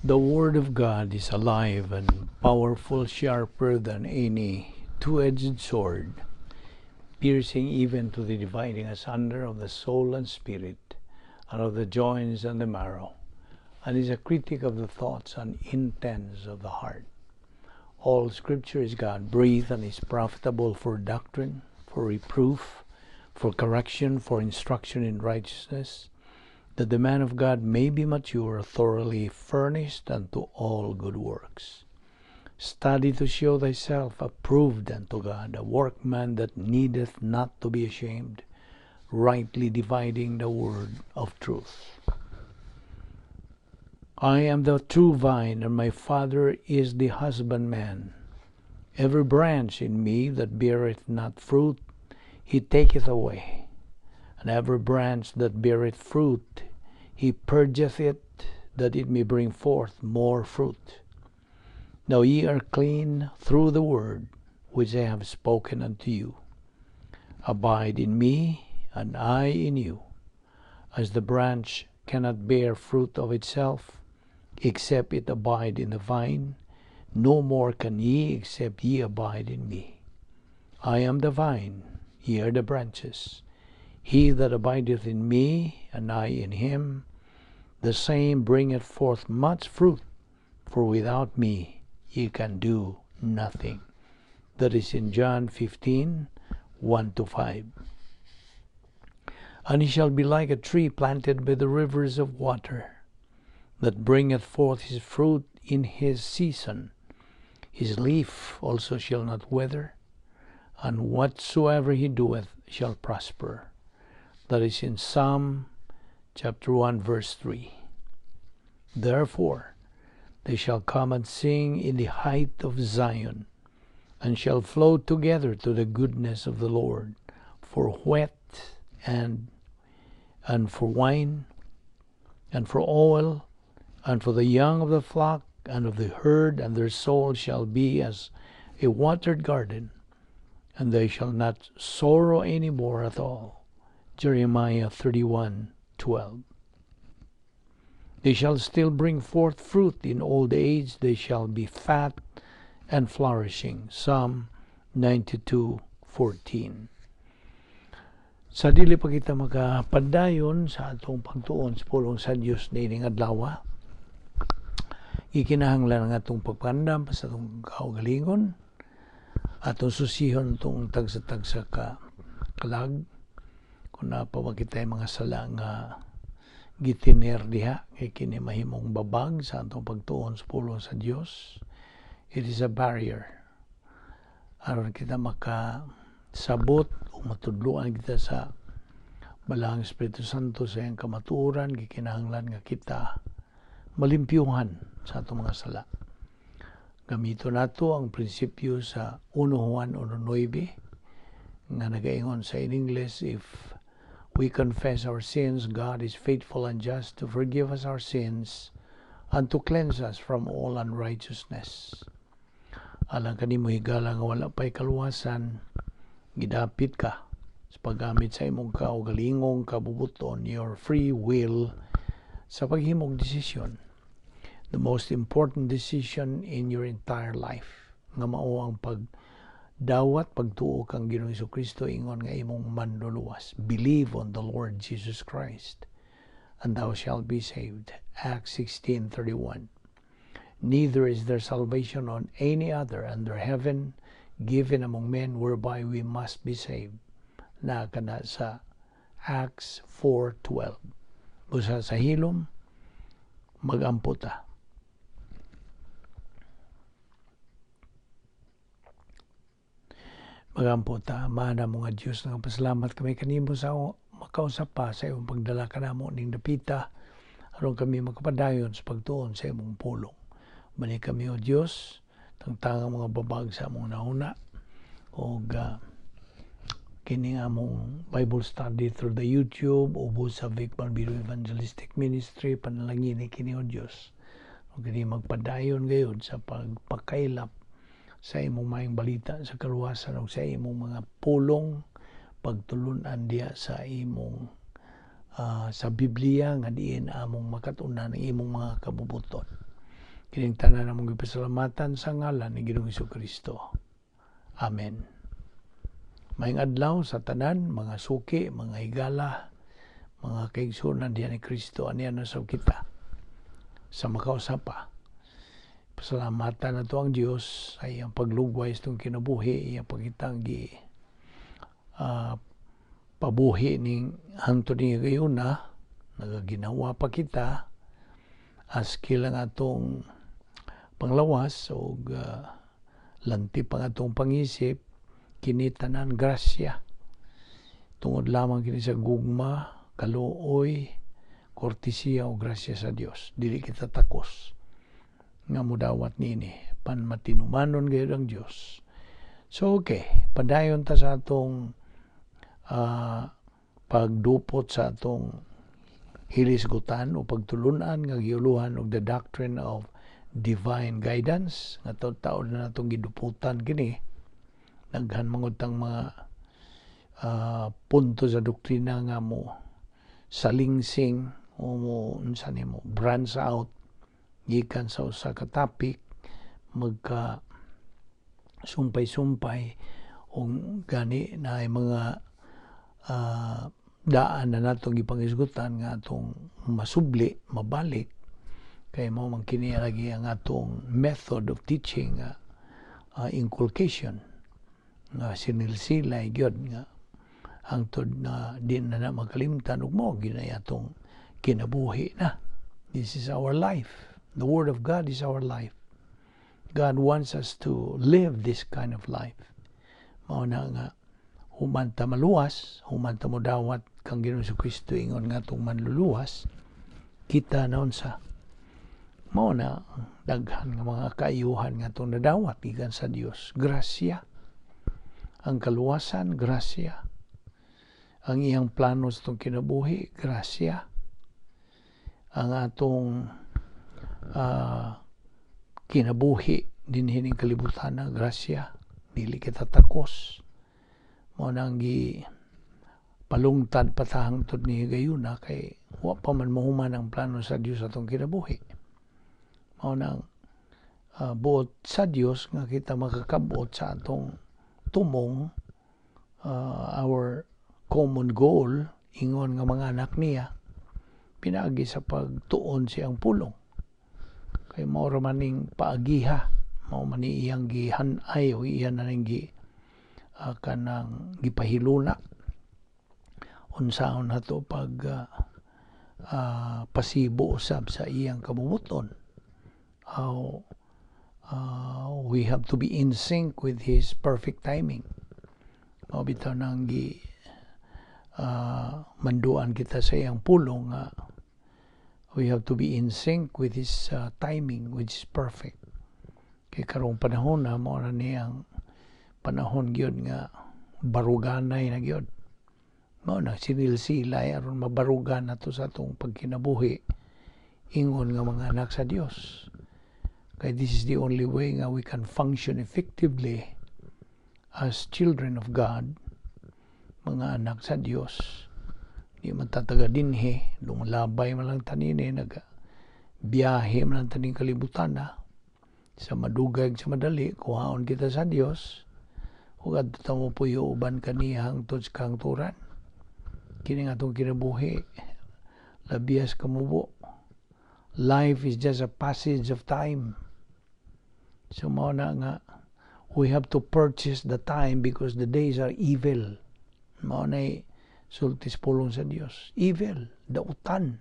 The Word of God is alive and powerful, sharper than any two-edged sword, piercing even to the dividing asunder of the soul and spirit, and of the joints and the marrow, and is a critic of the thoughts and intents of the heart. All Scripture is God-breathed and is profitable for doctrine, for reproof, for correction, for instruction in righteousness, that the man of God may be mature, thoroughly furnished unto all good works. Study to show thyself approved unto God, a workman that needeth not to be ashamed, rightly dividing the word of truth. I am the true vine, and my Father is the husbandman. Every branch in me that beareth not fruit, he taketh away. And every branch that beareth fruit, he purgeth it, that it may bring forth more fruit. Now ye are clean through the word which I have spoken unto you. Abide in me, and I in you. As the branch cannot bear fruit of itself, except it abide in the vine, no more can ye, except ye abide in me. I am the vine, ye are the branches. He that abideth in me, and I in him, the same bringeth forth much fruit, for without me ye can do nothing. That is in John 15, 1-5. And he shall be like a tree planted by the rivers of water, that bringeth forth his fruit in his season. His leaf also shall not wither, and whatsoever he doeth shall prosper. That is in Psalm chapter 1, verse 3. Therefore they shall come and sing in the height of Zion, and shall flow together to the goodness of the Lord, for wheat and for wine, and for oil, and for the young of the flock, and of the herd, and their soul shall be as a watered garden, and they shall not sorrow any more at all. Jeremiah 31:12. They shall still bring forth fruit in old age, they shall be fat and flourishing. Psalm 92:14. Sa dili pa kita makapadayon sa atong pagtuon sa pulong sa Dios niining adlaw, ikinahanglan nga atong pagpandam sa atong kaugalingon, atong susihon itong tagsa-tagsa ka kalag, kung napawa kita mga sala nga gitiner diha, kay kini mahimong babag sa atong pagtuon sa pulong sa Dios. It is a barrier. Aron kita makasabot o matudluan kita sa Balang Espiritu Santo sa iyang kamatuoran, gikinahanglan nga kita malimpyuhan sa atong mga sala. Gamito nato ang prinsipyo sa 1 Juan 1:9 nga nagaingon sa in English, if we confess our sins, God is faithful and just to forgive us our sins and to cleanse us from all unrighteousness. Alang kanimo higala nga wala pa'y kaluwasan, gidapit ka sa paggamit sa imong kaugalingong kabubuton, your free will, sa paghimong desisyon. The most important decision in your entire life, nga mao ang pagdawat, pagtuo kang Ginoong Jesucristo, ingon nga imong manluluwas. Believe on the Lord Jesus Christ, and thou shalt be saved. Acts 16:31. Neither is there salvation on any other under heaven given among men whereby we must be saved. Nakana sa Acts 4:12. Busa sa hilom, magamputa. Magamputa, mana mga Diyos, nga pasalamat kami kanimo sa makausap pa sa iyong pagdala ka namo ning dapita, aron kami makapadayon sa pagtuon sa imong pulong. Bani kami, O Diyos, tangtangang mga babag sa among nauna, o kini among Bible study through the YouTube, ubos sa Balbido Evangelistic Ministry, panalangin ni kini, O Diyos. O kini magpadayon gayud sa pagpakailap sa imong maayong balita sa kaluwasan o sa imong mga pulong, pagtulunan diya sa imong sa Biblia nga diin among makatunan ng imong mga kabubuton. Kining tanan namong gipasalamatan sa ngalan ni Ginoong Hesukristo. Amen. Maayong adlaw sa tanan, mga suki, mga higala, mga kaigsunan diyan ni Kristo, aniya na sa kita sa makausapa. Pasalamatan na to ang Diyos ay ang paglugway sa itong kinabuhi, iyang pagkitang pabuhi ning hangtod ni gayuna, nagaginawa pa kita as kilang atong panglawas o lanti pang atong pangisip, kinitanan grasya. Tungod lamang kini sa gugma, kaluoy, kortesiya o grasya sa Dios. Dili kita takos nga mudawat nini, panmatinumanon gayud ang Dios. So okay, padayon ta sa atong pagdupot sa atong hilisgutan o pagtulunan nga giuluhan og the doctrine of divine guidance nga taon na natong giduputan kini. Daghan mangud tang mga punto sa doktrina nga mo salingsing o mo unsa nimo branch out gikan sa usa ka topic, magka sumpay-sumpay o gani na ay mga daan na natong gipangisgutan nga atong masubli, mabalik kay mao man kini lagi ang atong method of teaching, inculcation nga sinilsilay gyud nga hangtod na di na makalimtan ug mao ginay atong kinabuhi na. This is our life. The Word of God is our life. God wants us to live this kind of life. Mao na nga human ta maluwas, human ta modawat kang Ginoong Jesucristo ingon nga atong manluluwas, kita na unsa. Mao na daghan nga mga kaayuhan nga atong nadawat gikan sa Dios. Grasya. Ang kaluwasan, grasya. Ang iyang plano sa itong kinabuhi, grasya. Ang atong kinabuhi dinhining kalibutan na grasya. Dili kita takos. Mao nang palungtad patahangtod ni gayuna kay wa pa man mahuman ang plano sa Dios atong kinabuhi. Mao nang buot sa Dios nga kita makakabot sa atong tumong our common goal, ingon nga mga anak niya, pinaagi sa pagtuon siyang pulong. Kay mao ra maning paagiha, mao man iyang gihanay o iyan na ning kanang gipahiluna unsaon nato pag pasibo usab sa iyang kabubuton. How we have to be in sync with His perfect timing. Mao bitaw nang manduan kita sa iyang pulong nga we have to be in sync with His timing, which is perfect. Kay karong panahon na mao na niyang panahon gyud nga baruganay na gyud. Mao na sinilsilay aron mabarugan nato sa atong pagkinabuhi ingon nga mga anak sa Dios. Kay this is the only way nga we can function effectively as children of God, mga anak sa Dios. Di man tataga dinhi, lumalabay man lang tanini, nagbiyahe man lang taning kalibutan na. Sa madugay sa madali, kuhaon kita sa Dios, ug adto mo puyo uban kaniya hangtod sa kahangturan. Kini nga itong kinabuhi, labias kamubo. Life is just a passage of time. So mao na nga, we have to purchase the time because the days are evil. Mao na sultis pulong sa Dios. Evil, dautan,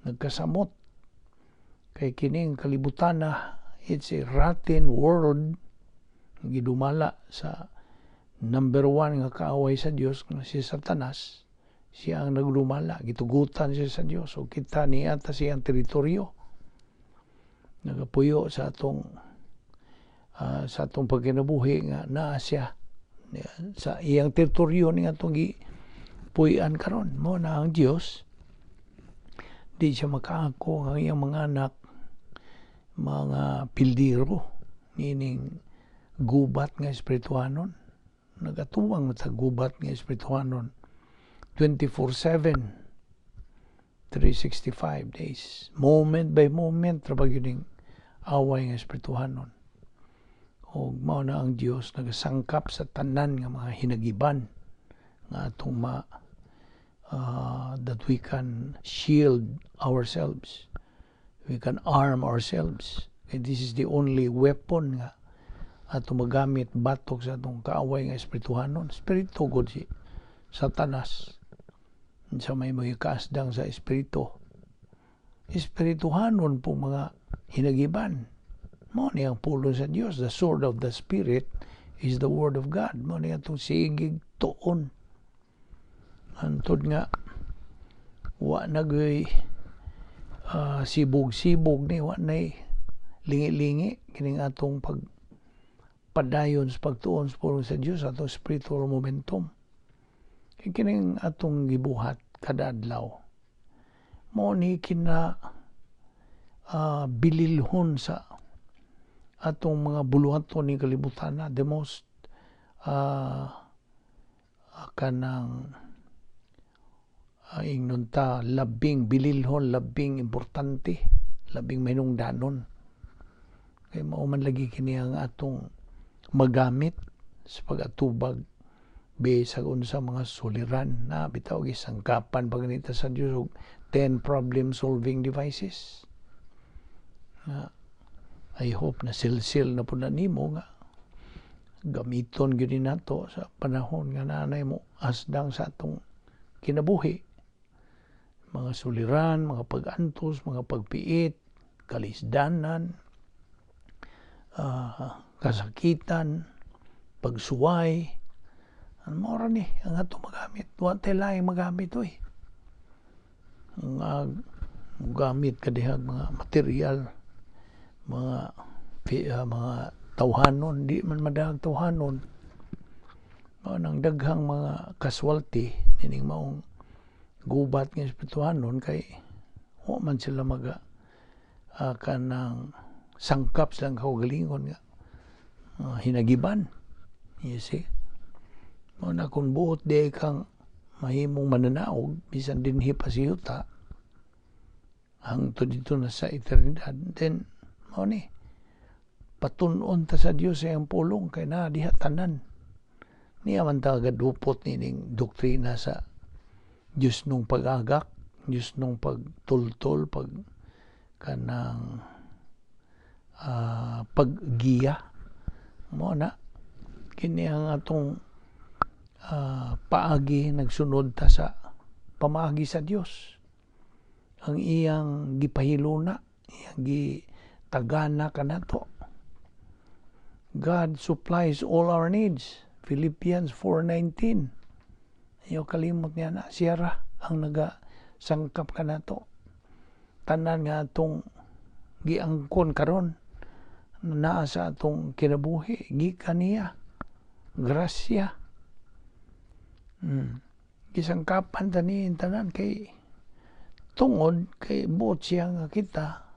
nagkasamot. Kay kining kalibutan na, it's a rotten world. Gidumala sa number 1 nga kaaway sa Dios nga si Satanas. Siya ang nagdumala, gitugutan siya sa Dios. O kita niya ta siyang teritoryo. Nagapuyo sa atong pagkinabuhi nga naa siya sa iyang teritoryo ni atong puy-an karon. Mo na ang Dios, di siya makaako ang iyang mga anak, mga pildiro, nining gubat nga espirituhanon. Nagatuwang sa gubat nga espirituhanon 24/7, 365 days. Moment by moment, trabag yun away nga espirituhanon. O mao na ang Dios nagasangkap sa tanan nga mga hinagiban nga atong that we can shield ourselves, we can arm ourselves. And this is the only weapon nga atong magamit batok sa atong kaaway nga espirituhanon. Espiritu gud si Satanas. Sa may kaasdang sa espiritu. Espirituhanon po mga hinagiban. Mao ni ang pulong sa Dios. The sword of the Spirit is the word of God. Mao ni atong sigig tuon. Antod nga wa nagay sibog-sibog ni wa nay lingi-lingi kining atong pagpadayon sa pagtuon sa pulong sa Dios, atong spiritual momentum. Kining atong gibuhat kada adlaw. Mao ni bililhon sa atong mga buluhaton ni kalibutan na the most kanang ingnon ta labing bililhon, labing importante, labing mainungdanon. Kay mao man lagi kini ang atong magamit sa pag-atubag bisag unsa mga suliran na bitaw gisangkapan paganita sa Dios og 10 problem solving devices. I hope na silsil na po na nimo nga gamiton gyud nato sa panahon nga nanay mo asdang sa atong kinabuhi. Mga suliran, mga pag-antos, mga pagpiit, kalisdanan, kasakitan, pagsuway. Ano mo rin ang atong magamit. Huwag tayo lang magamit oy. Ang gamit kadihag mga material, mga tawhanon, di man madahag tawhanon. Nang daghang mga casualty, nining maong gubat ng espirituhanon kay o man sila kanang sangkap silang kaugalingon nga hinagiban. You see? Mo na kung buot di kang mahimong mananaog, bisan din hipasiyuta, hangtod dito na sa eternidad, then mo ni patunon ta sa Dios sa iyang pulong kay na diha tanan niya man ta gadupot nining doktrina sa Dios nung pag-agak, Dios nung pagtultol, kanang paggiya. Mo na kini ang atong paagi nagsunod ta sa pamaagi sa Dios. Ang iyang gipahiluna, iyang gitagana kanato. God supplies all our needs. Philippians 4:19. Ayaw kalimot niya na siya ra ang nagasangkap kanato. Tanan nga atong giangkon karon naa sa atong kinabuhi gikan niya. Grasya. Gisangkapan ta ni tanan kay tungod kay buot siya nga kita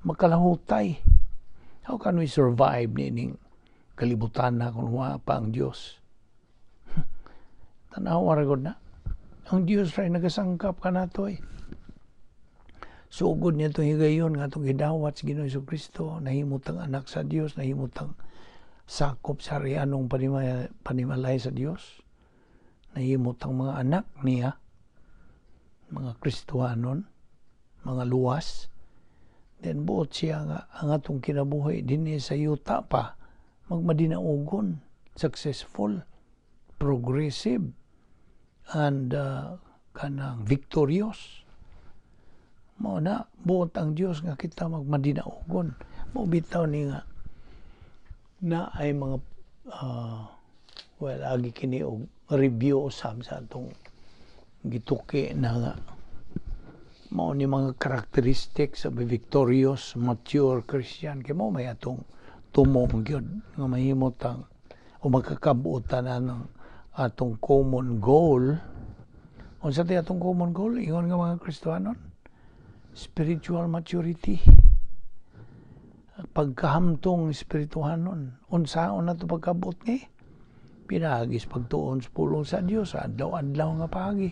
makalahutay. How can we survive nining kalibutan na kung wa pa ang Dios? Tanaw aragod na. Ang Dios ray nagasangkap kanato eh. Sugod niya itong higayon nga itong gidawat sa Ginoong Jesucristo, nahimutang anak sa Dios, nahimutang sakop sa rianong panimalay sa Dios, nahimutang mga anak niya, mga Kristohanon, mga luwas. Then buot siya nga ang atong kinabuhi din sa yuta pa magmadinaugon, successful, progressive, and kanang victorious. Mao na buot ang Dios nga kita magmadinaugon. Mo bitaw ni nga na ay mga agi kini og review usab sa atong gituki na nga mao ni mga characteristics of a victorious, mature Christian. Kaya mo may atong tumong gyud nga mahimutang o magkakabuotan ng atong common goal. Unsa tay atong common goal? Ingon nga mga Kristohanon, spiritual maturity. Pagkahamtong espirituhanon. Unsaon na ito pagkabot ni? Pinagis pagtuon sa pulong sa Dios adlaw-adlaw nga pagi.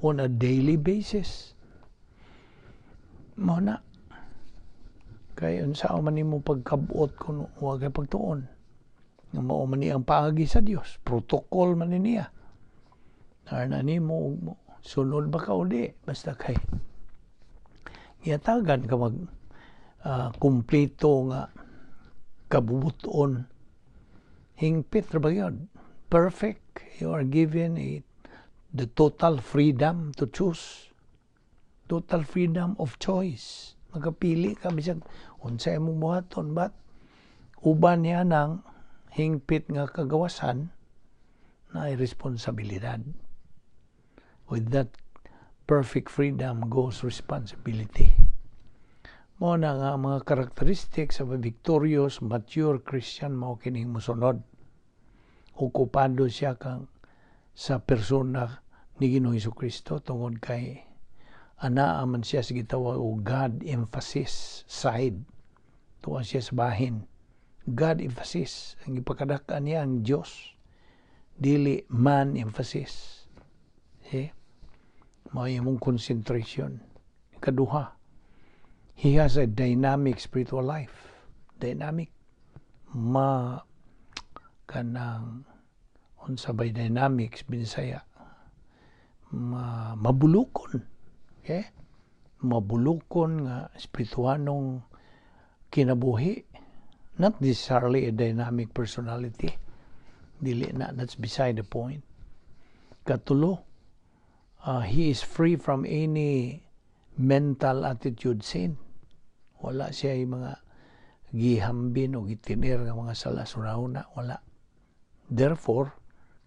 On a daily basis. Mo na Kay unsa man nimo pagkabot kun wa kay pagtuon. Nga mao man ni ang paagi sa Dios, protocol man niya. Arna nimo sunod ba ka uli basta kay yatagan ka mag kumpleto nga kabubuton hingpit ra ba yun? Perfect. You are given the total freedom to choose. Total freedom of choice. Magapili ka bisag unsa imong buhaton, but uban niya nang hingpit nga kagawasan na responsibilidad. With that perfect freedom goes responsibility. Mo na nga mga characteristics of a victorious, mature Christian mao kining mosunod. Okupado siya kang sa persona ni Ginoong Hesukristo tungod kay anaa man siya sa gitawag og God emphasis side. Tuwa siya sa bahin. God emphasis. Ang ipakadaka niya ang Diyos. Dili man emphasis. See? Mao imong concentration. Ikaduha, he has a dynamic spiritual life. Dynamic. Kanang unsa bay dynamics binisaya. Mabulukon. Okay? Mabulukon nga espirituanong kinabuhi. Not necessarily a dynamic personality. Dili na, that's beside the point. Katulo, he is free from any mental attitude sin. Wala siya yung mga gihambin o gitinir ng mga salasurahuna. Wala. Therefore,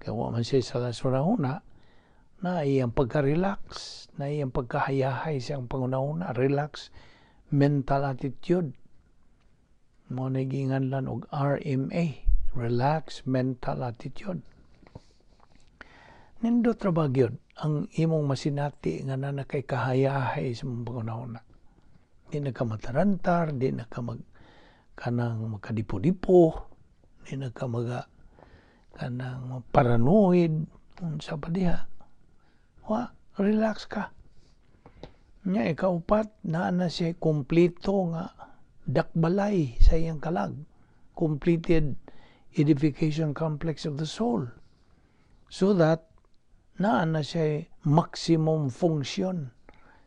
kaya man siya salasurahuna, na iyang pagka-relax, na iyang pagkahayahay siyang pangunahuna, relax mental attitude. Mo nagingan lan og RMA, relax mental attitude. Nindot ra ba gyud ang imong masinati nga na kay kahayahay sa mong pangunahuna. Di na ka matarantar, di na ka kanang makadipo-dipo, di na ka kanang paranoid, unsa pa diha. Relax ka. Nya ikaupat na siya kompleto nga dakbalay sa iyang kalag. Completed edification complex of the soul. So that na siya maximum function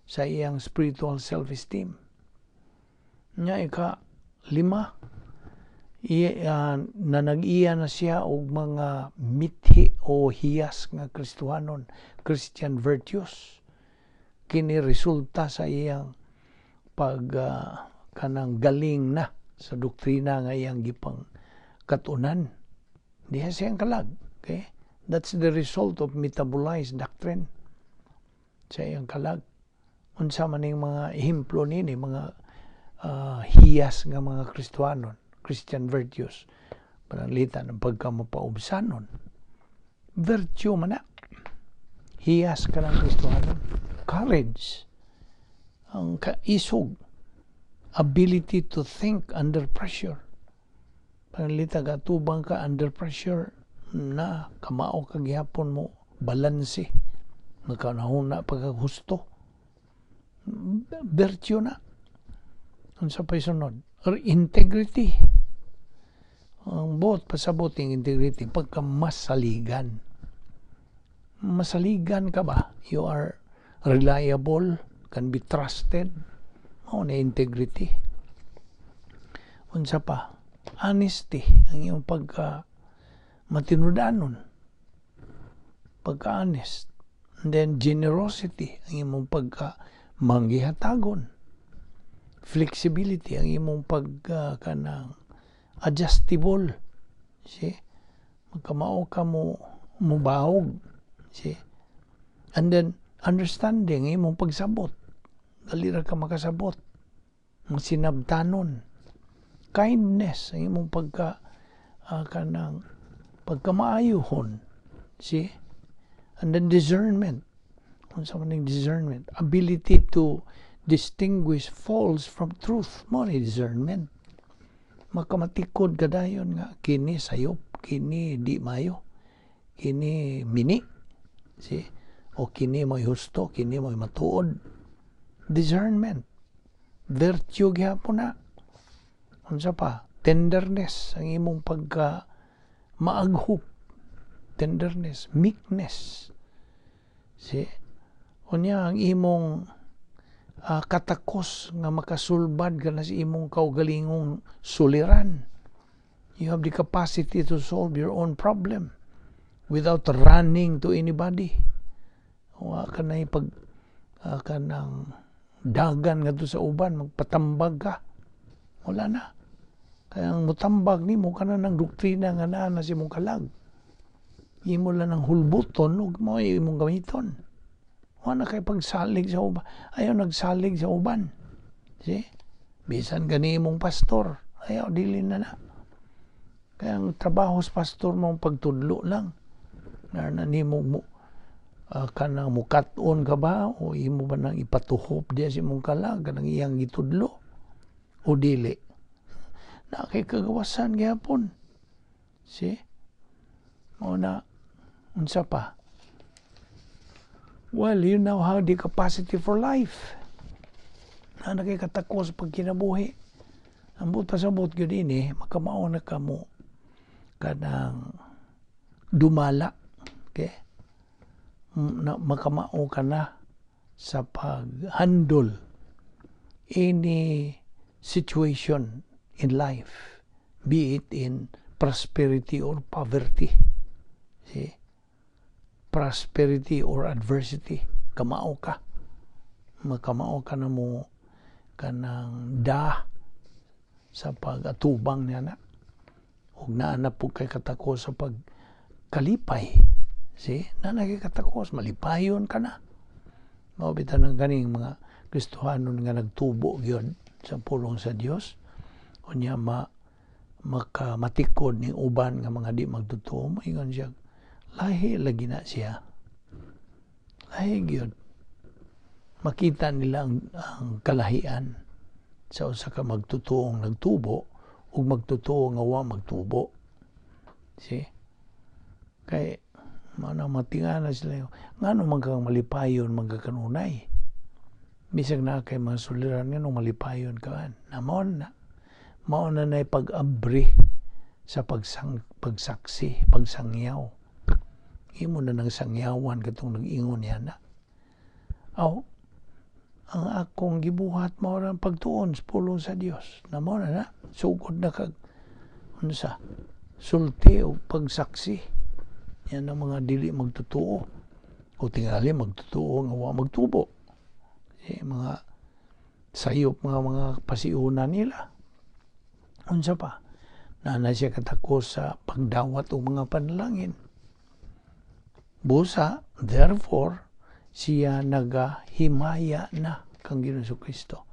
sa iyang spiritual self-esteem. Nya ika-5, na nag-iya na siya og mga mithi o hiyas nga Kristiyanon, Christian virtues. Kini resulta sa iyang kanang galing na sa doktrina nga iyang gipang katunan. Diha siyang kalag. Okay? That's the result of metabolized doctrine sa iyang kalag. Unsa man ning mga ehemplo nini, mga hiyas nga mga Kristiyanon, Christian virtues. Pananglitan ang pagkamapaubsanon. Virtue man na. Hiyas ka ng Kristiyanon. Courage. Ang kaisog. Ability to think under pressure. Pananglitan ka, tubang ka under pressure na kamao kagyapon mo balanse. Magkanahuna pagkagusto. Virtue na. Unsa pa'y sunod? Integrity. Ang buot pasabot yung integrity pagka masaligan. Masaligan ka ba? You are reliable, can be trusted. O na integrity. Unsa pa? Honesty. Ang iyong pagka matinudanon. Pagka-honest. And then generosity. Ang iyong pagka manggihatagon. Flexibility. Ang iyong kanang adjustable. See? Magkamao ka mo mubahog. See? And then, understanding, imong pagsabot. Dalira ka makasabot. Ang sinabtanon. Kindness, ang imong kanang pagkamaayuhon. See? And then discernment. Kung sa maning discernment. Ability to distinguish false from truth. Mo ni discernment. Makamatikod kadayon nga kini sayop, kini di mayo, kini mini, see? O kini mo'y husto, kini mo'y matuod. Discernment. Virtue gyapon na. Unsa pa? Tenderness, ang imong pagka maaghop. Tenderness, meekness. Unya ang imong katakos nga makasulbad ka na sa imong kaugalingong suliran. You have the capacity to solve your own problem without running to anybody. Wa ka na kanang dagan nga to sa uban, magpatambag ka. Wala na. Kaya ang mutambag ni mo ka na ng doktrina nga na si mong kalag. Imo lang ng hulbuton, huwag mo imong gamiton. Wala kay pagsalig sa uban. Ayaw nagsalig sa uban. Bisan gani mong pastor. Ayaw, dili na. Kaya ang trabaho sa pastor mong pagtudlo lang. Ni mo kanang mukat-on ka ba? O imo ba nang ipatuhop diya si mong kalag? Kanang iyang itudlo? O dili? Na kay kagawasan gyapon. Unsa pa? Well, you now have the capacity for life. Na nakikatakos pag kinabuhi. Ang buta sa but yun ini, makamao na ka mo kanang dumala. Okay? Makamao ka na sa pag-handle any situation in life, be it in prosperity or poverty. Prosperity or adversity, kamao ka. Makamao ka na mo kanang sa pag-atubang niya na. Huwag naanap po kay katakos sa pagkalipay. Nanay kay katakos, malipayon ka na. Mabitan ng ganing mga Kristohanon nga nagtubo yun sa pulong sa Diyos. O niya makamatikod ng uban nga mga di magtutuo mo. Ingon siya, lahi lagi na siya. Lahi yun. Makita nila ang kalahian sa usa ka magtutuong nagtubo ug magtutuo nga wa magtubo. Kay matingana sila ngano man kang malipayon magkakanunay. Bisag na kay mga suliran nga malipayon ka na mao na pag-abri sa pagsaksi, pagsangyaw. Imo na nang sangyawan katong nag-ingon niya na. Ang akong gibuhat mao ra pagtuon sa pulong sa Dios. Na mao na sugod na kag sulti o pagsaksi. Yan ang mga dili magtutuo. O tingali magtutuo nga wa magtubo. Mga sayop mga pasiunan nila. Unsa pa? Na siya katakos sa pagdawat o mga panalangin. Busa, therefore, siya nagahimaya na kang Ginoong Kristo.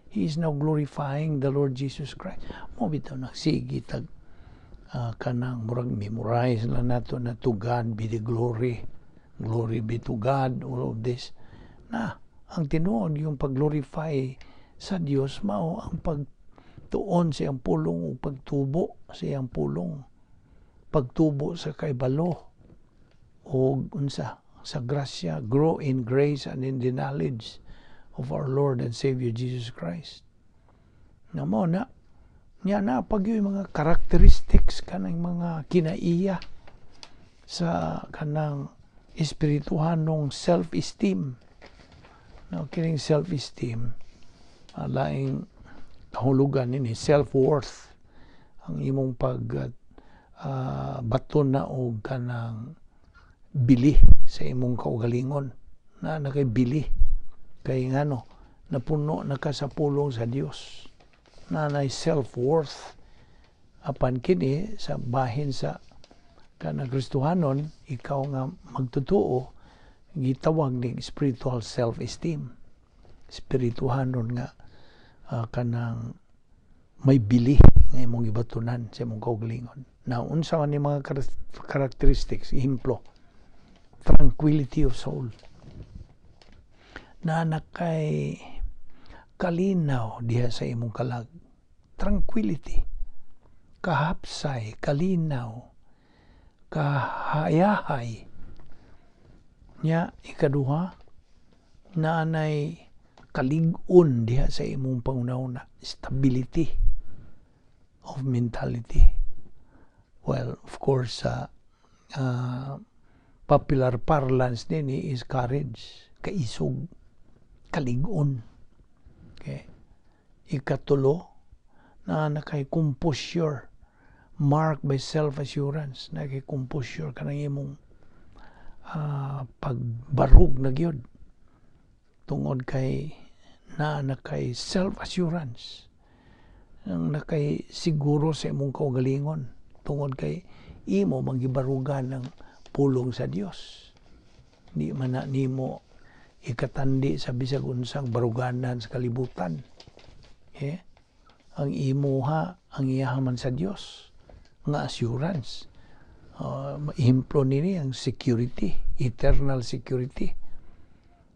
He is now glorifying the Lord Jesus Christ. Mo bitaw nagsigi tag kanang murag memorize lang nato na to God be the glory. Glory be to God, all of this. Na, ang tinuod yung pag-glorify sa Dios mao ang pagtuon sa iyang pulong o pagtubo sa iyang pulong. Pagtubo sa kaibalo o sa grasya, grow in grace and in the knowledge of our Lord and Savior Jesus Christ. Namo na niya na pag yung mga characteristics kanang mga kinaiya sa kanang espirituhanong self-esteem. Now, kining self-esteem, laing kahulugan ini self-worth, ang imong baton na og kanang bili sa imong kaugalingon na nakay bili kay ngano napuno na ka sa pulong sa Dios na nay self-worth apan kini sa bahin sa kanang Kristohanon ikaw nga magtutuo gitawag ning spiritual self-esteem. Spirituhanon nga kanang may bili nga imong gibatunan sa imong kaugalingon. Now unsa man ni mga characteristics, ehemplo, tranquility of soul. Na nakay kalinaw diha sa imong kalag. Tranquility. Kahapsay, kalinaw, kahayahay. Nya ikaduha, naanay kalig-on diha sa imong pangunahuna, stability. of mentality. Well, of course, popular parlance din is courage, kaisog, kalig-on. Okay? Ikatulo, na nakay-composure, marked by self-assurance, nakay-composure ka ng imong pagbarug na gyud tungod kay na nakay self-assurance, ang nakay siguro sa imong kaugalingon tungod kay imo magibarugan ng pulong sa Dios. Di man na nimo ikatandi sa bisag unsang baruganan sa kalibutan. Okay? Ang imuha, ang iyahaman sa Dios nga assurance. Himplo nini ang security, eternal security.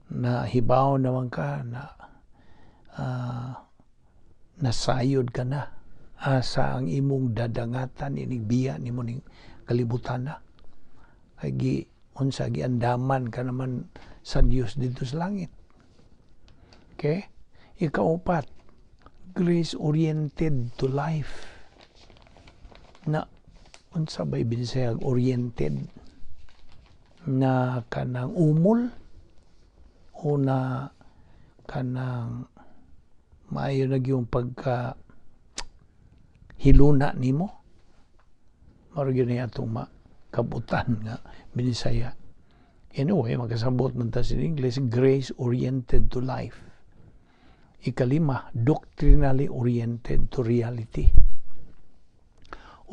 Na hibaw naman ka na nasayod ka na asa ang imong dadangatan inigbiya nimo ning kalibutan na. Kay unsa giandaman ka naman sa Dios dito sa langit. Okay? Ikaupat, grace-oriented to life. Na unsa bay binisayag oriented na kanang umol o na kanang maayo na yung pagka hiluna nimo. Maro gyud ni atong kabutan nga binisaya. Anyway, makasabot man ta sa English, grace-oriented to life. Ikalima, doctrinally oriented to reality.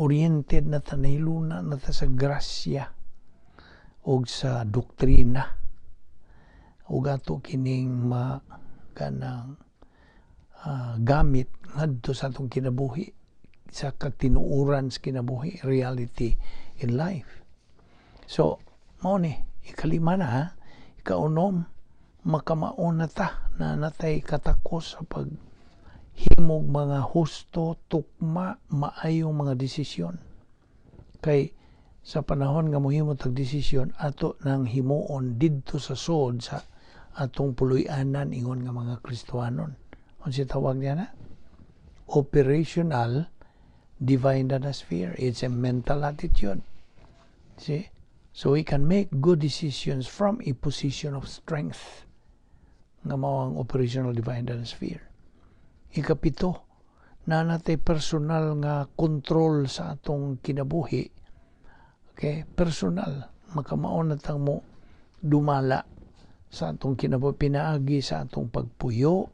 Oriented na ta nahiluna na ta sa grasya o sa doktrina. O gato kining kanang gamit ngadto sa atong kinabuhi, sa katinuuran sa kinabuhi, reality in life. So, mao ni ikalima na, ikaunom, makamaon na ta na natay katakos sa paghimog mga husto, tukma, maayong mga desisyon. Kay sa panahon nga mohimo tag desisyon ato nang himuon didto sa sod sa atong puloy-anan ingon nga mga Kristohanon. Unsa tawag niya na? Operational divine atmosphere. It's a mental attitude. See? So we can make good decisions from a position of strength. Nga mao ang operational divine atmosphere. Ikapito, na natay personal nga control sa atong kinabuhi. Okay? Personal. Makamaon na tang mo dumala sa atong kinabuhi, pinaagi sa atong pagpuyo,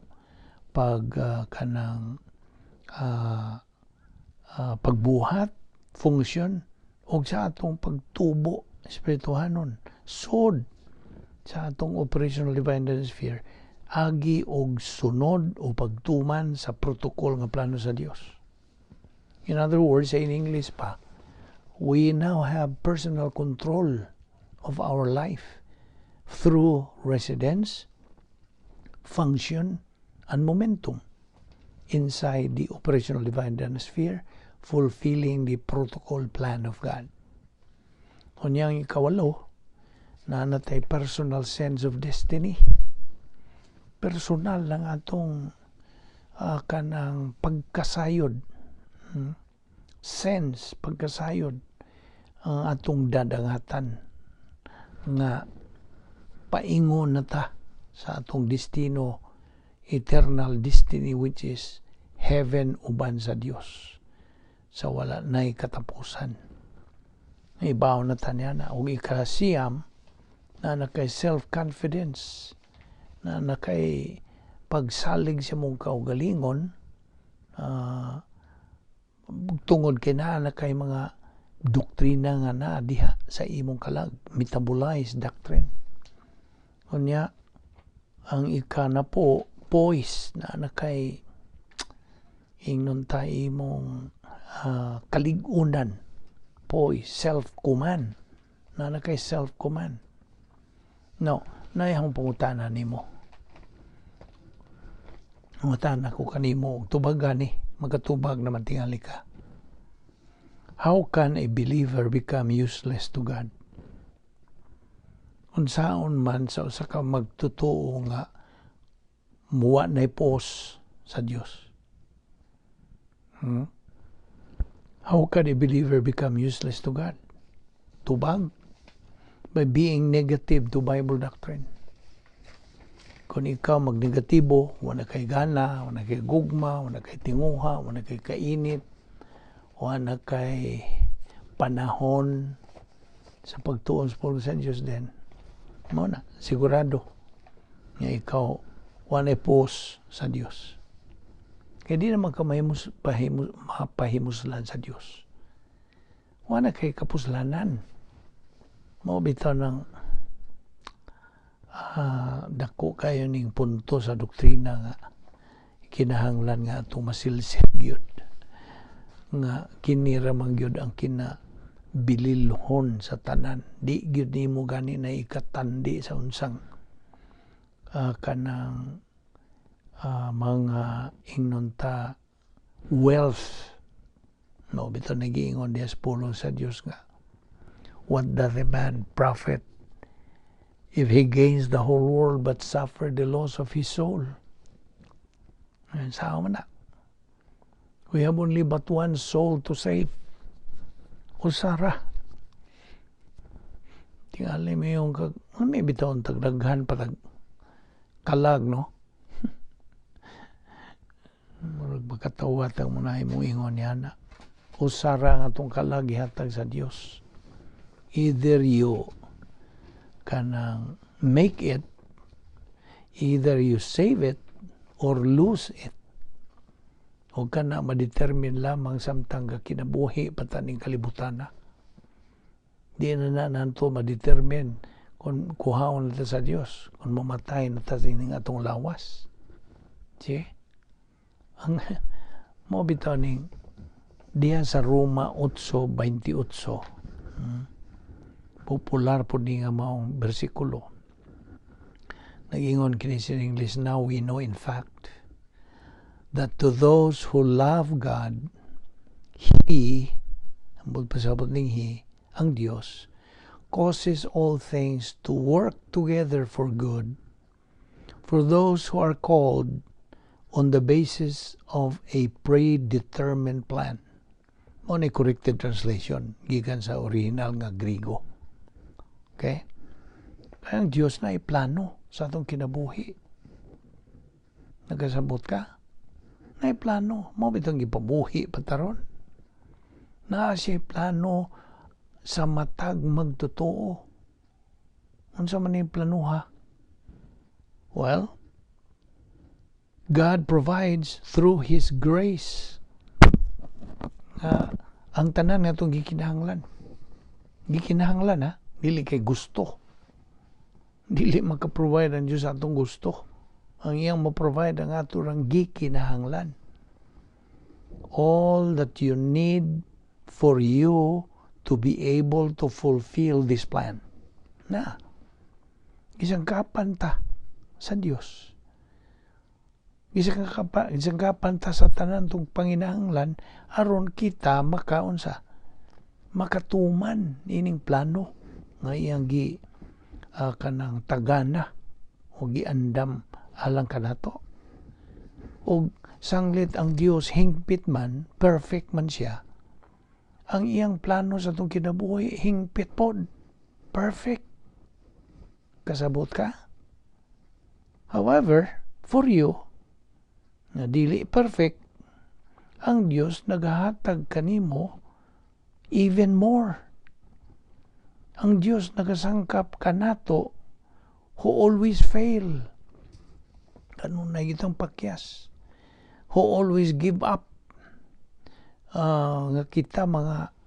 pagbuhat, function, o sa atong pagtubo espirituhanon, sod sa atong operational divine atmosphere, agi og sunod o pagtuman sa protocol nga plano sa Dios. In other words, in English pa, we now have personal control of our life through residence, function, and momentum inside the operational divine atmosphere, fulfilling the protocol plan of God. Kunyang ikawalo, na natay personal sense of destiny. Personal lang atong kanang pagkasayod. Sense, pagkasayod ang atong dadangatan nga paingon na ta sa atong destino, eternal destiny, which is heaven uban sa Dios, sa wala na'y katapusan. Ibaw na ta niya na. O ikasiyam, na nakay self-confidence, na nakay pagsalig sa mong kaugalingon, tungod kay na nakay mga doktrina nga na diha sa imong kalag, metabolized doctrine. Kunya, ang ikana po, poise, na nakay ingnon ta imong kaligunan, poise, self-command, na nakay self-command. No, naihang pangutana nimo. Pangutana ko kanimo, tubagan ni, magkatubag naman tingali ka. How can a believer become useless to God? Unsaon man sa usa ka magtotoo nga muwa na'y pos sa Dios. How can a believer become useless to God? Tubag. By being negative to Bible doctrine. Kung ikaw magnegatibo, wala kay gana, wala kay gugma, wala kay tinguha, wala kay kainit, wala kay panahon sa pagtuon sa Diyos din, mo na, sigurado nga ikaw wala pos sa Diyos. Kaya di naman ka mapahimuslan sa Diyos. Wala kay kapuslanan. Mo bitaw ng dako kayo ning punto sa doktrina nga kinahanglan nga atong masilsil gyud nga kini ra man gyud ang kinabililhon sa tanan. Di gyud nimo gani na ikatandi sa unsang kanang mga ingnon ta wealth. No, bitaw nagiingon dias pulo sa Dios nga, what doth a man profit if he gains the whole world but suffer the loss of his soul? Sao man na? We have only but one soul to save. Usara. Tingali mo yung may bitaw ang tagdaghan patag kalag, no? Murag magkatawat ang muna mo ingon yan na usara nga itong kalag ihatag sa Diyos. Either you kanang make it, either you save it or lose it. O ka na ma-determine lamang samtang ka kinabuhi pataning kalibutan na. Di na nanto ma-determine kung kuhaon na sa Diyos, kung mamatay na ta sa atong lawas. See? Ang mo bitaw ning diya sa Roma 8:28. Popular po ni nga maong bersikulo. Nag-ingon kini sa English, now we know in fact that to those who love God, He, ang pasabot ning He, ang Diyos, causes all things to work together for good for those who are called on the basis of a predetermined plan. O na corrected translation, gikan sa original nga Griego. Okay? Kaya ang Diyos na iplano sa atong kinabuhi. Nagkasabot ka? Na iplano. Mo bitong ipabuhi pataron. Na siya plano sa matag magtotoo. Unsa man yung plano ha? Well, God provides through His grace. Ang tanan nga itong gikinahanglan. Gikinahanglan ha? Dili kay gusto. Dili maka-provide ang Diyos atong gusto. Ang iyang ma-provide ang atong gikinahanglan. All that you need for you to be able to fulfill this plan. Na, isang kapanta sa Diyos. Isang kapanta sa tanan tong panginahanglan aron kita makaunsa makatuman ining plano nga iyang kanang tagana o giandam alang kanato. Og sanglit ang Dios hingpit man, perfect man siya. Ang iyang plano sa itong kinabuhi, hingpit po. Perfect. Kasabot ka? However, for you, na dili perfect, ang Diyos naghahatag kanimo even more. Ang Diyos nagasangkap kanato who always fail. Ganun na itong pakyas. Who always give up. Nga kita mga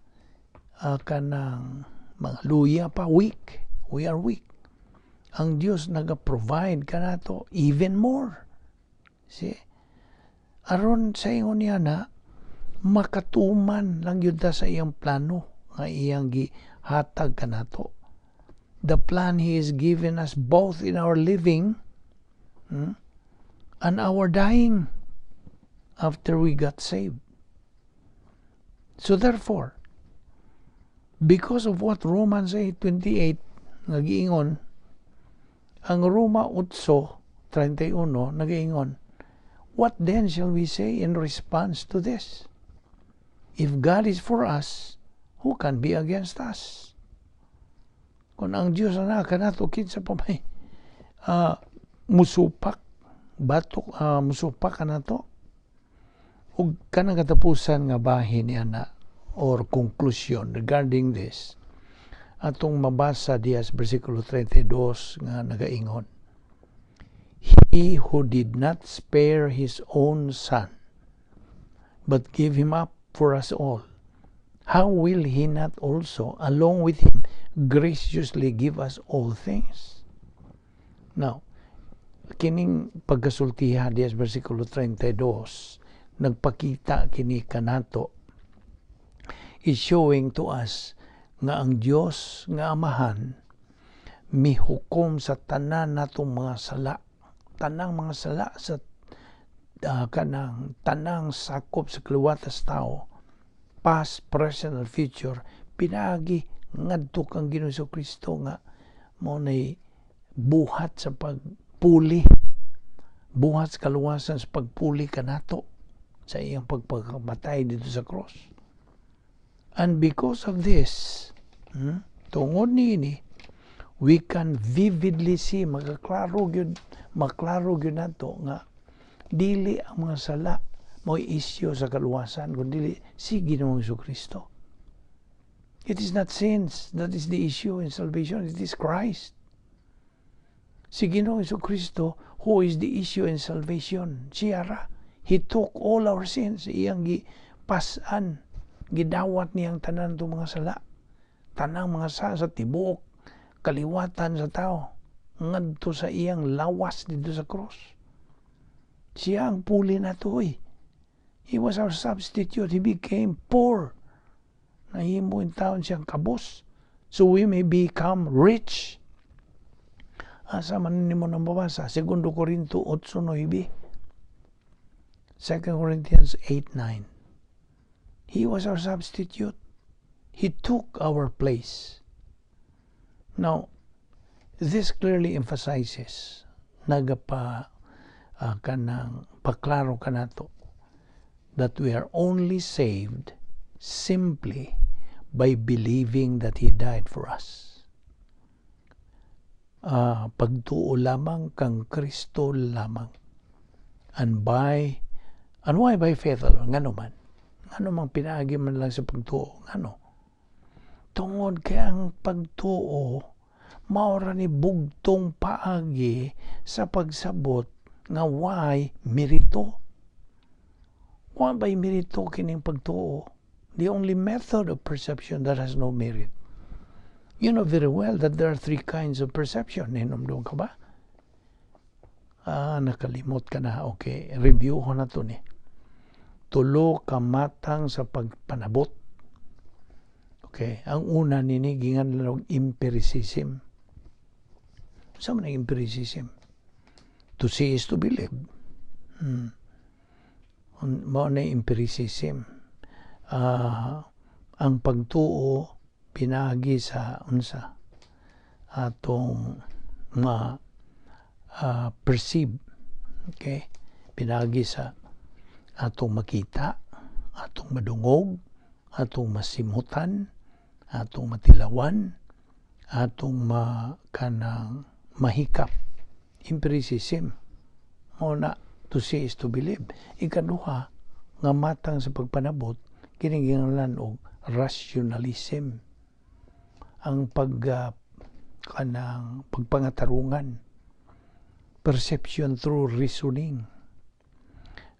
kanang mga luya pa, weak. We are weak. Ang Diyos naga-provide kanato even more. See? Aron sa ingon niya na makatuman lang yun sa iyang plano nga iyang gihatag kanato. The plan He has given us both in our living and our dying after we got saved. So therefore, because of what Romans 8:28 nag-iingon, ang Roma 8:31 nag-iingon, what then shall we say in response to this? If God is for us, who can be against us? Kung ang Diyos na kanato kinsa pa may musupak batok musupak kanato ug kanang katapusan nga bahin niya na or conclusion regarding this atong mabasa diya sa versikulo 32 nga nagaingon, He who did not spare His own Son, but gave Him up for us all, how will He not also, along with Him, graciously give us all things? Now, kining pagkasultiha diya sa versikulo 32, nagpakita kini kanato, is showing to us nga ang Dios nga Amahan mihukom sa tanan natong mga sala, tanang mga sala sa kanang tanang sakop sa kaliwatas tao, past, present, and future, pinaagi ngadto kang Ginoong Kristo nga mo nay buhat sa pagpuli, buhat sa kaluwasan sa pagpuli kanato sa iyang pagpakamatay dito sa cross. And because of this, tungod niini, we can vividly see, maklaro gyud nato nga dili ang mga sala mo isyu sa kaluwasan kundi si Ginoong Kristo. It is not sins that is the issue in salvation, it is Christ. Si Ginoong Kristo who is the issue in salvation. Siya He took all our sins, iyang gipasan, gidawat niyang tanan to mga sala, tanang mga sa tibuok kaliwatan sa tao ngadto sa iyang lawas dito sa cross. Siya ang puli nato eh. He was our substitute. He became poor. Nahimo in taon siyang kabos so we may become rich. Asa man nimo nang babasa 2 Korinto 8:9, 2 Corinthians 8:9. He was our substitute. He took our place. Now, this clearly emphasizes, kanang paklaro kanato, that we are only saved simply by believing that He died for us. Pagtuo lamang kang Kristo lamang. And why by faith alone? Ngano man pinaagi man lang sa pagtuo. Ngano? Tungod kay ang pagtuo maora ni bugtong paagi sa pagsabot nga why merito. Why by merito kining pagtuo? The only method of perception that has no merit. You know very well that there are 3 kinds of perception. Hinumdum ka ba? Nakalimot ka na. Okay, review ko na to ni. Tulo ka matang sa pagpanabot. Okay, ang una nini gingan lang empiricism. Saan man ang empiricism? To see is to believe. Mao na empiricism. Ang pagtuo pinagi sa unsa atong perceive. Okay, pinagi sa atong makita, atong madungog, atong masimutan, atong matilawan, atong kanang mahikap. Empiricism. Muna, to see is to believe. Ikaduha, nga matang sa pagpanabot, kiningingalan og rationalism. Ang kanang pagpangatarungan. Perception through reasoning.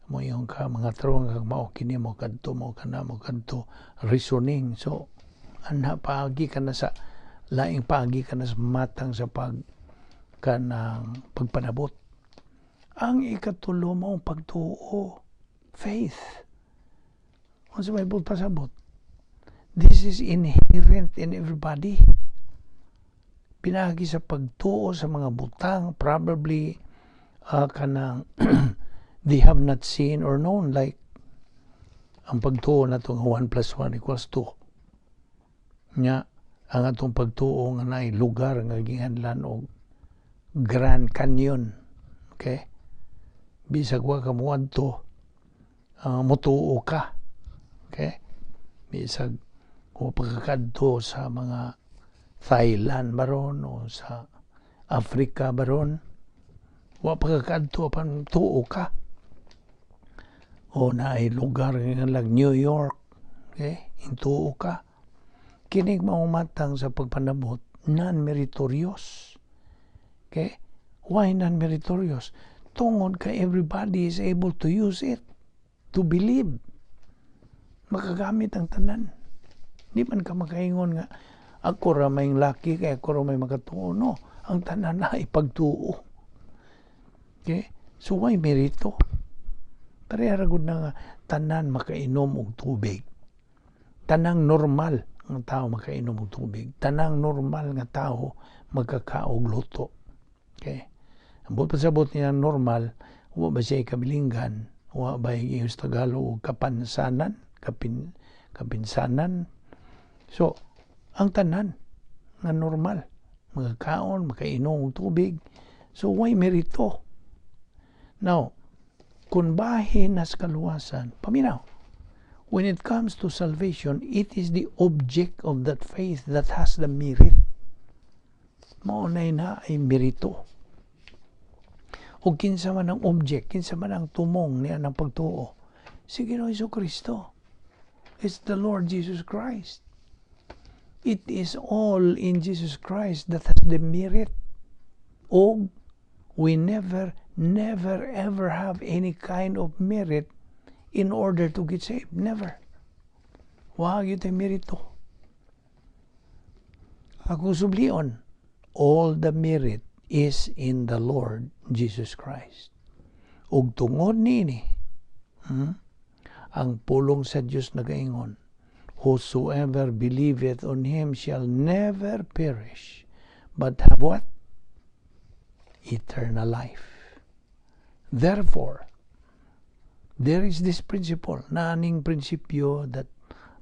Mo yung mga tarungan kag mao kini mo kadto reasoning. So paagi ka na sa laing paagi ka na sa matang sa kanang pagpanabot. Ang ikatulo mo pagtuo, faith. Unsa may pasabot? This is inherent in everybody. Pinagi sa pagtuo sa mga butang, probably kanang they have not seen or known, like ang pagtuo na itong 1 + 1 = 2. Nya, ang atong pagtuo nga na lugar nga ginganlan og Grand Canyon. Okay? Bisag wa ka muadto, mutuo ka. Okay? Isag o pagkakadto sa mga Thailand baron o sa Africa baron, wa pagkakadto pan tuo ka. O na ay lugar nga like New York, okay? Intuo ka. Kinig maumatang sa pagpanabot, non-meritorious. Okay? Why non-meritorious? Tungod ka everybody is able to use it, to believe. Makagamit ang tanan. Di man ka makaingon nga, ako ra may laki, kaya ako ra may makatuo. No, ang tanan na ipagtuo. Okay? So why merito? Pareharagod na nga, tanan makainom og tubig. Tanang normal ang tao makainom og tubig. Tanang normal nga tao magkakaog luto. Okay? Ang pasabot niya normal, wa ba siya ikabilinggan, wa ba yung Tagalog kapansanan, kapinsanan. So, ang tanan nga normal, magkakaon, makainom og tubig. So, why merito? Now, kung bahin nas kaluwasan, paminaw, when it comes to salvation, it is the object of that faith that has the merit. Maunay na ay merito. O kinsa man ang object, kinsa man ang tumong niya ng pagtuo. Si Ginoong Jesucristo. It's the Lord Jesus Christ. It is all in Jesus Christ that has the merit. O we never ever have any kind of merit in order to get saved. Never. Wag yun tayo merito. Ako sublion, all the merit is in the Lord Jesus Christ. Ug tungod niini, ang pulong sa Dios nagaingon, whosoever believeth on him shall never perish, but have what? Eternal life. Therefore, there is this principle, naaning prinsipyo that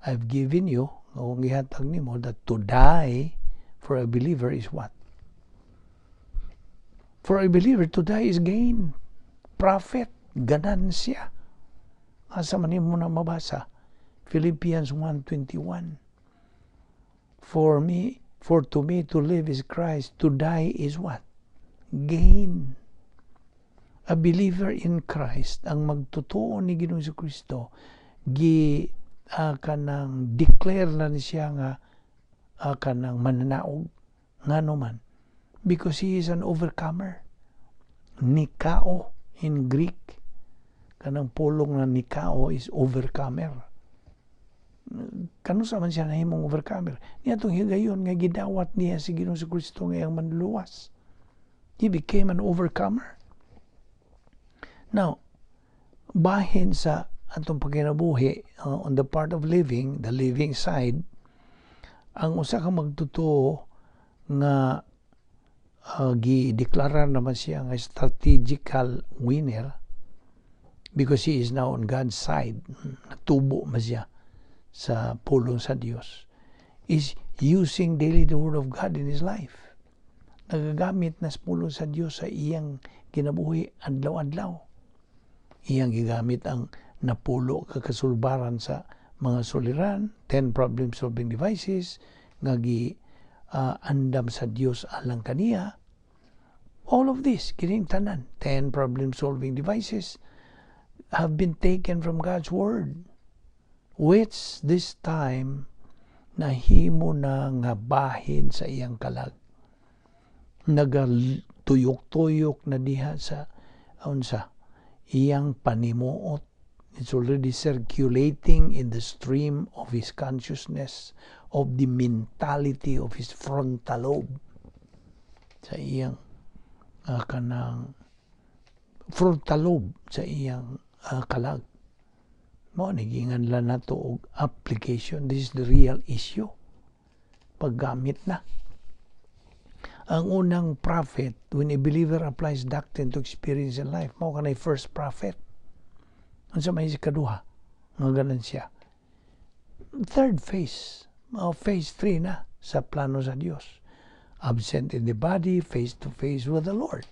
I've given you, o gihatag nimo, that to die for a believer is what? For a believer, to die is gain, profit, ganansya. Asa man mo na mabasa, Philippians 1:21. For to me to live is Christ, to die is what? Gain. A believer in Christ, ang magtotoo ni Ginoong Jesucristo, kanang declare na siya nga kanang mananaog ngano man, because he is an overcomer. Nikao in Greek, kanang pulong na nikao is overcomer. Kanusa man siya nahimong overcomer? Niya itong higayon nga gidawat niya si Ginoong Jesucristo ngayang manluwas. He became an overcomer. Now, bahin sa atong pagkinabuhi, on the part of living, the living side, ang usa ka magtotoo nga gi-deklara naman siya nga strategical winner because he is now on God's side. Natubo man siya sa pulong sa Dios. Is using daily the Word of God in his life. Nagagamit na sa pulong sa Dios sa iyang kinabuhi adlaw-adlaw. Iyang gigamit ang napulo kakasulbaran sa mga suliran, 10 problem-solving devices, nga andam sa Dios alang kaniya. All of this, kining tanan, 10 problem-solving devices have been taken from God's Word, which this time nahimo na nga bahin sa iyang kalag. Nagatuyok-tuyok na diha sa unsa iyang panimuot. It's already circulating in the stream of his consciousness, of the mentality of his frontal lobe. Sa iyang kanang frontal lobe sa iyang kalag. Nagingan lang na ito og application. This is the real issue. Paggamit na. Ang unang prophet, when a believer applies doctrine to experience in life, mao kanay first prophet. Unsa may ikaduha nga ganan siya. Third phase, phase 3 na sa plano sa Dios. Absent in the body, face to face with the Lord.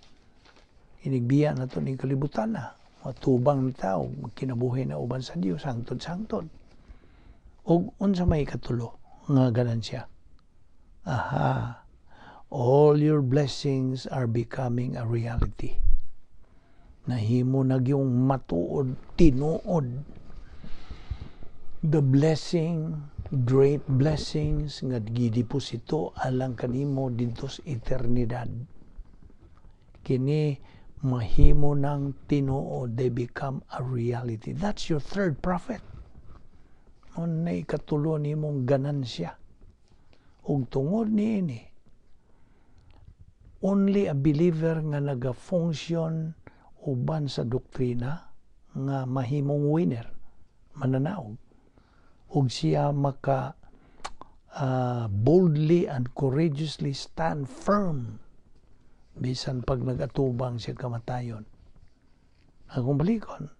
Inigbiya na ito ng kalibutan na. Matubang na tao, kinabuhi na uban sa Dios, hangtod-hangtod. ug unsa may katulo nga ganansya. Aha, all your blessings are becoming a reality. Nahimo na gyung matuod, tinuod. The blessing, great blessings nga gideposito alang kanimo didto sa eternidad. Kini mahimo ng tinuod, they become a reality. That's your third prophet. Unay katulo nimong ganansya. Ug tungod niini, only a believer nga naga-function uban sa doktrina nga mahimong winner, mananaog. Ug siya maka boldly and courageously stand firm bisan pag nagatubang siya kamatayon. Akong balikon,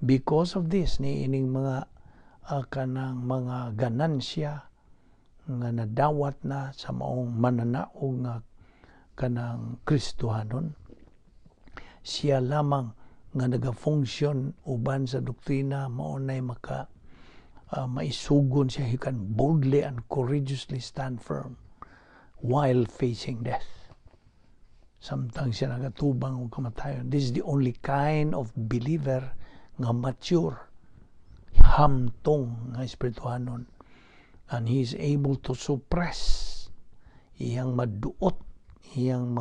because of this, niining mga kanang mga ganansya nga nadawat na sa maong mananaog nga kanang Kristohanon, siya lamang nga naga-function uban sa doktrina maunay maka maisugon siya, he can boldly and courageously stand firm while facing death. Samtang siya nagatubang o kamatayon. This is the only kind of believer nga mature, hamtong nga espirituhanon, and he is able to suppress iyang maduot, iyang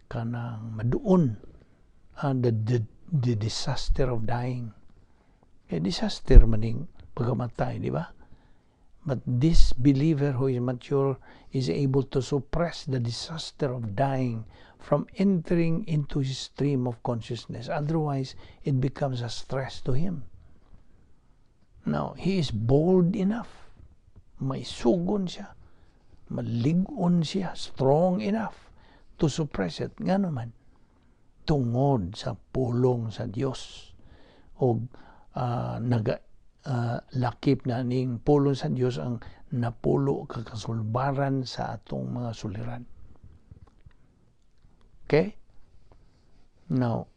kanang maduon the disaster of dying. Disaster maning pagkamatay, di ba? But this believer who is mature is able to suppress the disaster of dying from entering into his stream of consciousness. Otherwise, it becomes a stress to him. Now, he is bold enough. May sugon siya. Maligon siya. Strong enough to suppress it. Nga naman, tungod sa pulong sa Diyos. O lakip na ning pulong sa Diyos ang napulo kakasulbaran sa atong mga suliran. Okay? Now,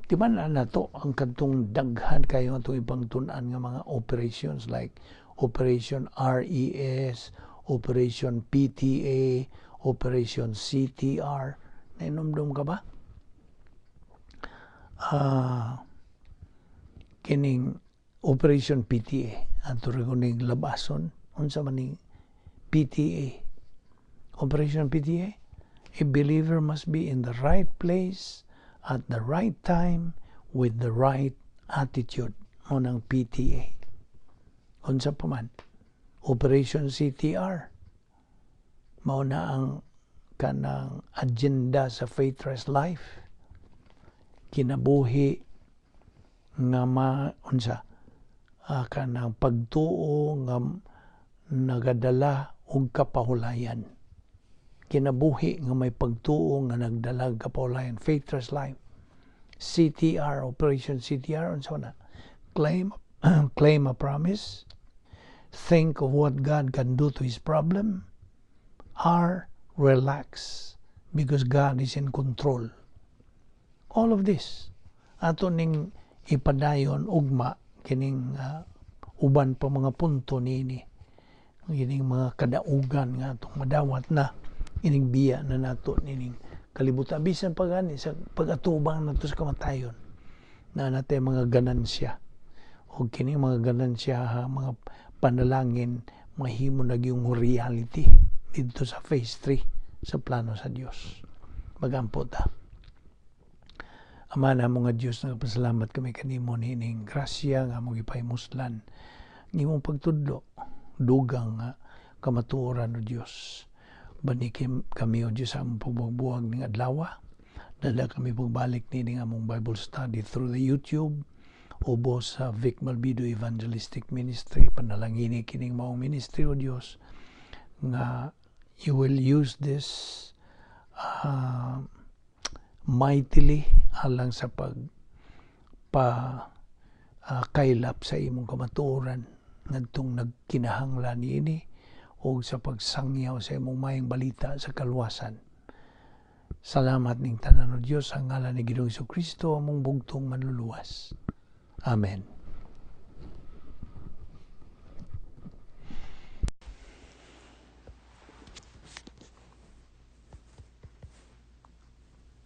di ba na to ang kantong daghan kayo itong ibang tunan nga mga operations like Operation RES, Operation PTA, Operation CTR. Nainomdom ka ba? Kining Operation PTA ato ring labason unsa man ning PTA. Operation PTA, a believer must be in the right place at the right time with the right attitude. Mo ng PTA. Unsa pa man. Operation CTR, mao na ang kanang agenda sa Faith Rest Life. Kinabuhi nga unsa kanang pagtuo nga nagadala og kapahulayan. Kinabuhi nga may pagtuo nga nagdala og kapahulayan. Faith Rest Life. CTR, Operation CTR, unsa na? Claim a promise. Think of what God can do to his problem. R, relax because God is in control. All of this ato ning ipadayon ugma kining uban pa mga punto niini, kining mga kadaugan nga atong madawat na ining biya na nato nining kalibutan bisan pagani sa pagatubang nato sa kamatayon na natay mga ganansya o kining mga ganansya mga panalangin mahimo na gyung reality dito sa phase 3 sa plano sa Dios. Magampo ta. Ama na mga Diyos, nagpasalamat kami kanimo nining grasya nga mong ipahimuslan. Ngimong pagtudlo, dugang kamatuoran o Diyos. Banikim kami o Diyos ang pagbubuhag ng adlaw. Dala kami pagbalik nining among Bible study through the YouTube o sa Vic Balbido Evangelistic Ministry. Panalangini kining maong ministry o Diyos nga you will use this mightily alang sa kaylap sa imong kamatuoran ngadtong nagkinahanglan niini o sa pagsangyaw sa imong mayang balita sa kalwasan. Salamat ning tanan o Dios, ang ngalan ni Ginoong Kristo among bugtong manluluwas. Amen.